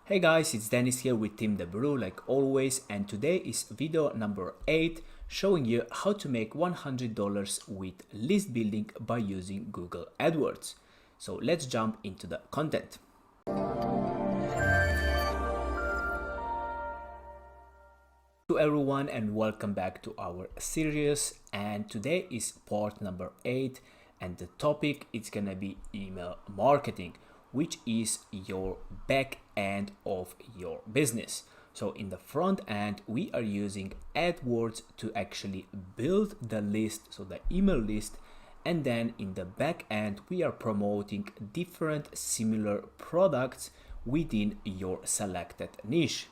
Hey guys, it's Dennis here with Team The Brew like always, and today is video number 8 showing you how to make $100 with list building by using Google Adwords. So let's jump into the content. To everyone and welcome back to our series, and today is part number 8 and the topic is gonna be email marketing, which is your back end of your business. So in the front end, we are using AdWords to actually build the list, so the email list, and then in the back end, we are promoting different similar products within your selected niche.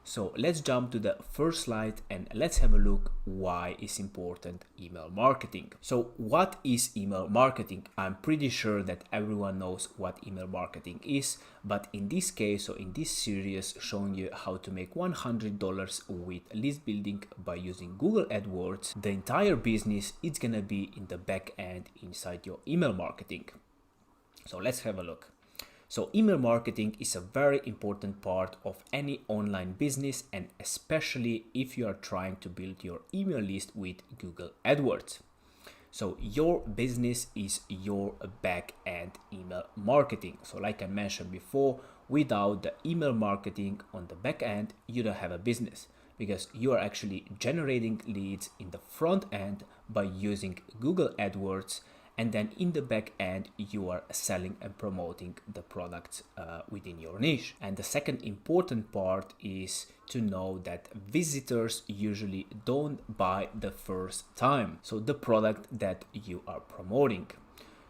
So let's jump to the first slide and let's have a look why is important email marketing. So what is email marketing? I'm pretty sure that everyone knows what email marketing is, but in this case, so in this series showing you how to make $100 with list building by using Google AdWords, the entire business is gonna be in the back end inside your email marketing. So let's have a look. So email marketing is a very important part of any online business, and especially if you are trying to build your email list with Google AdWords. So your business is your back-end email marketing. So like I mentioned before, without the email marketing on the back end, you don't have a business, because you are actually generating leads in the front end by using Google AdWords, and then in the back end you are selling and promoting the products within your niche. And the second important part is to know that visitors usually don't buy the first time, so the product that you are promoting.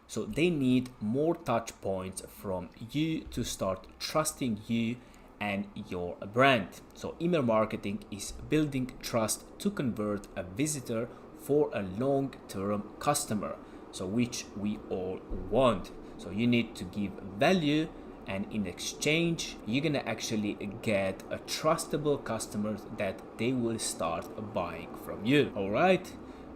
So they need more touch points from you to start trusting you and your brand. So email marketing is building trust to convert a visitor for a long-term customer, so which we all want. So you need to give value, and in exchange you're gonna actually get a trustable customer that they will start buying from you. All right,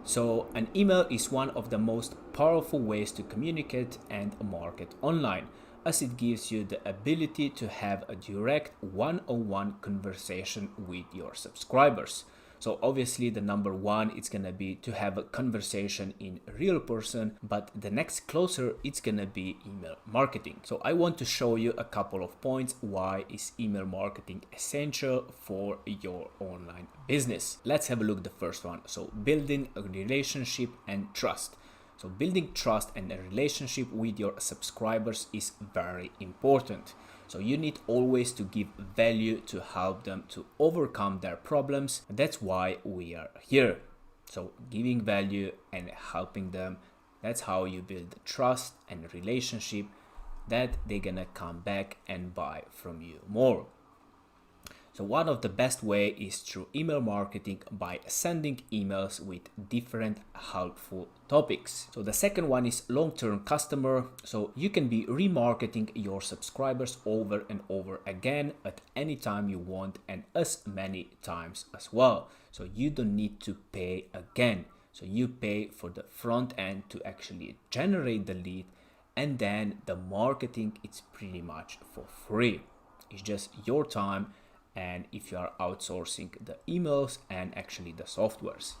so an email is one of the most powerful ways to communicate and market online, as it gives you the ability to have a direct one-on-one conversation with your subscribers. So obviously the number one, it's gonna be to have a conversation in real person, but the next closer, it's gonna be email marketing. So I want to show you a couple of points why is email marketing essential for your online business. Let's have a look at the first one. So building a relationship and trust. So building trust and a relationship with your subscribers is very important. So you need always to give value to help them to overcome their problems. That's why we are here. So giving value and helping them, that's how you build trust and a relationship that they're gonna come back and buy from you more. So one of the best way is through email marketing by sending emails with different helpful topics. So the second one is long-term customer. So you can be remarketing your subscribers over and over again at any time you want and as many times as well. So you don't need to pay again. So you pay for the front end to actually generate the lead, and then the marketing is pretty much for free. It's just your time, and if you are outsourcing the emails and actually the softwares.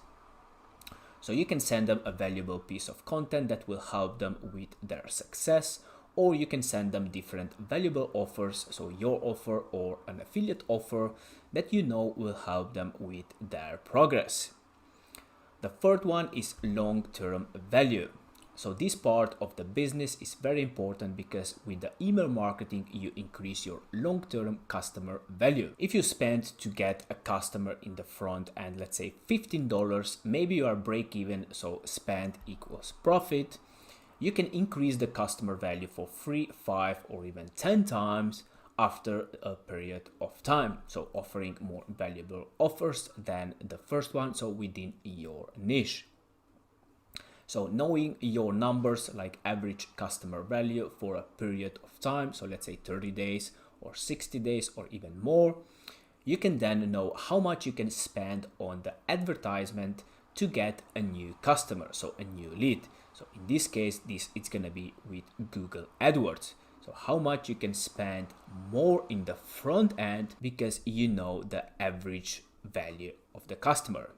So you can send them a valuable piece of content that will help them with their success, or you can send them different valuable offers, so your offer or an affiliate offer that you know will help them with their progress. The third one is long-term value. So this part of the business is very important because with the email marketing, you increase your long-term customer value. If you spend to get a customer in the front end, let's say $15, maybe you are break even, so spend equals profit. You can increase the customer value for 3, 5, or even 10 times after a period of time. So offering more valuable offers than the first one, so within your niche. So knowing your numbers like average customer value for a period of time, so let's say 30 days or 60 days or even more, you can then know how much you can spend on the advertisement to get a new customer, so a new lead. So in this case, it's gonna be with Google AdWords. So how much you can spend more in the front end because you know the average value of the customer.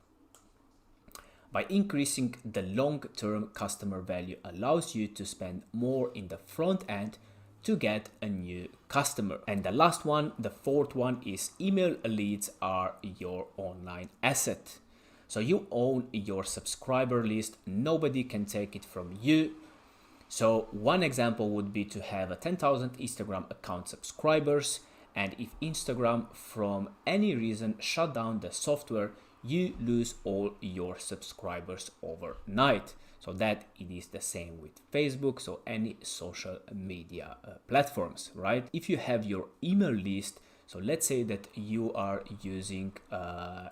By increasing the long-term customer value allows you to spend more in the front end to get a new customer. And the last one, the fourth one, is email leads are your online asset. So you own your subscriber list, nobody can take it from you. So one example would be to have a 10,000 Instagram account subscribers, and if Instagram from any reason shut down the software, you lose all your subscribers overnight. So that it is the same with Facebook, so any social media platforms, right? If you have your email list, so let's say that you are using,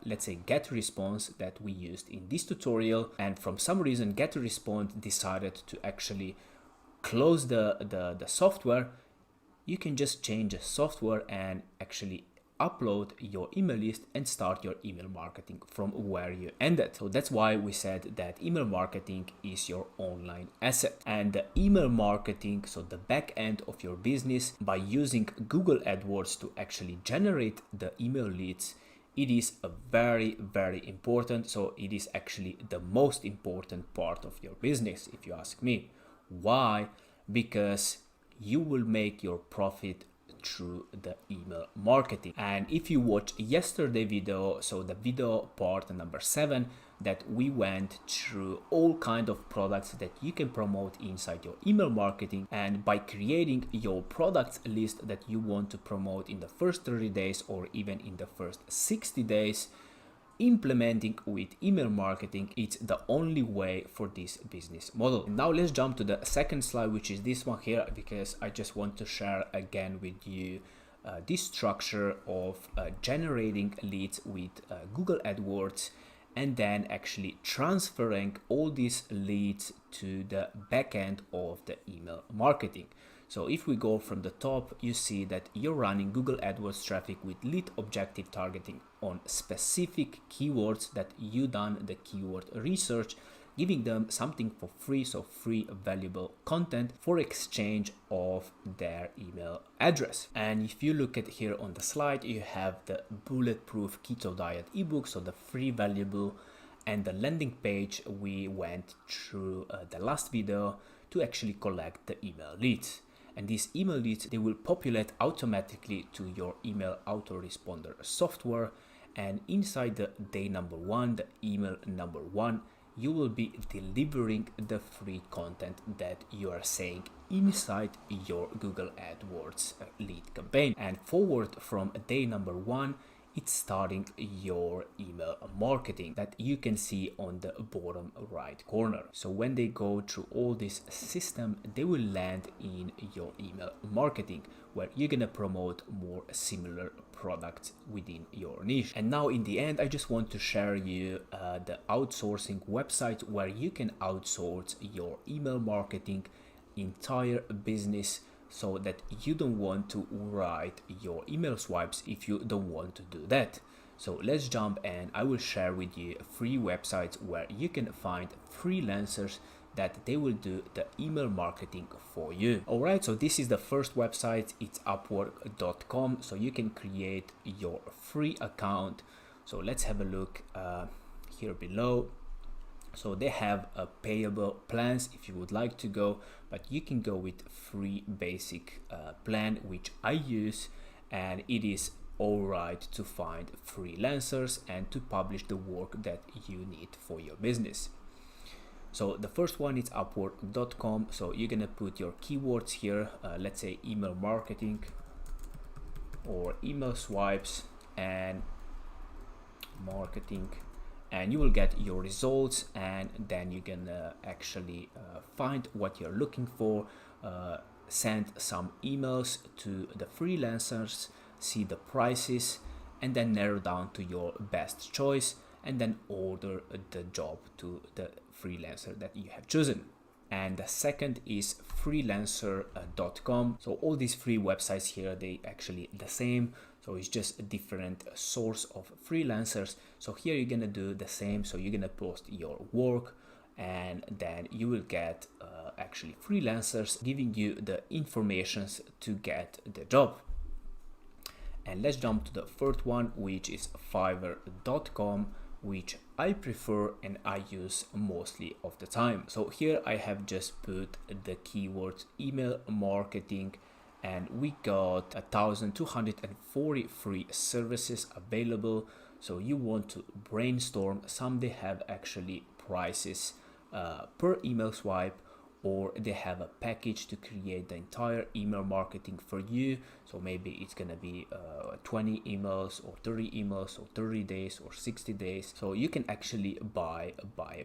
let's say GetResponse that we used in this tutorial, and from some reason GetResponse decided to actually close the software, you can just change the software and actually upload your email list and start your email marketing from where you ended. So that's why we said that email marketing is your online asset. And the email marketing, so the back end of your business, by using Google Adwords to actually generate the email leads, it is a very, very important. So it is actually the most important part of your business, if you ask me. Why? Because you will make your profit through the email marketing. And if you watch yesterday video, so the video part number 7, that we went through all kind of products that you can promote inside your email marketing, and by creating your products list that you want to promote in the first 30 days or even in the first 60 days, implementing with email marketing, it's the only way for this business model. Now let's jump to the second slide, which is this one here, because I just want to share again with you this structure of generating leads with Google AdWords and then actually transferring all these leads to the back end of the email marketing. So if we go from the top, you see that you're running Google AdWords traffic with lead objective targeting on specific keywords that you done the keyword research, giving them something for free, so free valuable content for exchange of their email address. And if you look at here on the slide, you have the bulletproof keto diet ebook, so the free valuable, and the landing page we went through the last video to actually collect the email leads. And these email leads, they will populate automatically to your email autoresponder software. And inside the day number 1, the email number 1, you will be delivering the free content that you are saying inside your Google AdWords lead campaign. And forward from day number 1, it's starting your email marketing that you can see on the bottom right corner. So when they go through all this system, they will land in your email marketing, where you're gonna promote more similar products within your niche. And now in the end, I just want to share you the outsourcing website where you can outsource your email marketing entire business, so that you don't want to write your email swipes if you don't want to do that. So let's jump, and I will share with you free websites where you can find freelancers that they will do the email marketing for you. Alright, so this is the first website, it's Upwork.com, so you can create your free account. So let's have a look here below. So they have a payable plans if you would like to go, but you can go with free basic plan, which I use, and it is alright to find freelancers and to publish the work that you need for your business. So the first one is Upwork.com. So you're gonna put your keywords here, let's say email marketing or email swipes and marketing, and you will get your results, and then you can actually find what you're looking for, send some emails to the freelancers, see the prices, and then narrow down to your best choice, and then order the job to the freelancer that you have chosen. And the second is Freelancercom. So all these free websites here, they actually the same. So it's just a different source of freelancers. So here you're gonna do the same. So you're gonna post your work and then you will get actually freelancers giving you the informations to get the job. And let's jump to the first one, which is Fiverr.com, which I prefer and I use mostly of the time. So here I have just put the keywords email marketing, and we got 1,240 free services available. So you want to brainstorm. Some they have actually prices per email swipe, or they have a package to create the entire email marketing for you. So maybe it's gonna be 20 emails or 30 emails or 30 days or 60 days. So you can actually buy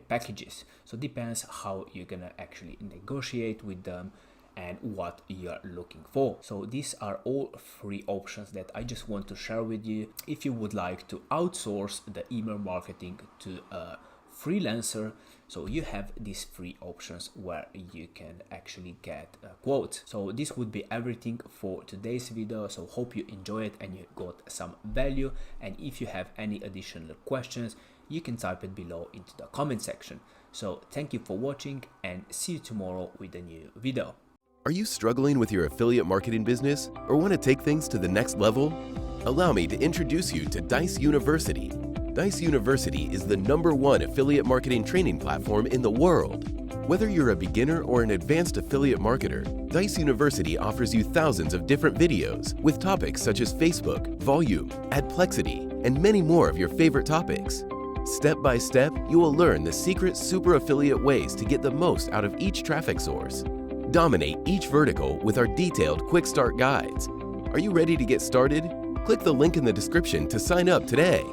packages. So it depends how you're gonna actually negotiate with them and what you're looking for. So these are all free options that I just want to share with you. If you would like to outsource the email marketing to a freelancer, so you have these free options where you can actually get a quote. So this would be everything for today's video. So hope you enjoy it and you got some value. And if you have any additional questions, you can type it below into the comment section. So thank you for watching and see you tomorrow with a new video. Are you struggling with your affiliate marketing business or want to take things to the next level? Allow me to introduce you to Dijs University. Dijs University is the #1 affiliate marketing training platform in the world. Whether you're a beginner or an advanced affiliate marketer, Dijs University offers you thousands of different videos with topics such as Facebook, volume, adplexity, and many more of your favorite topics. Step by step, you will learn the secret super affiliate ways to get the most out of each traffic source. Dominate each vertical with our detailed quick start guides. Are you ready to get started? Click the link in the description to sign up today.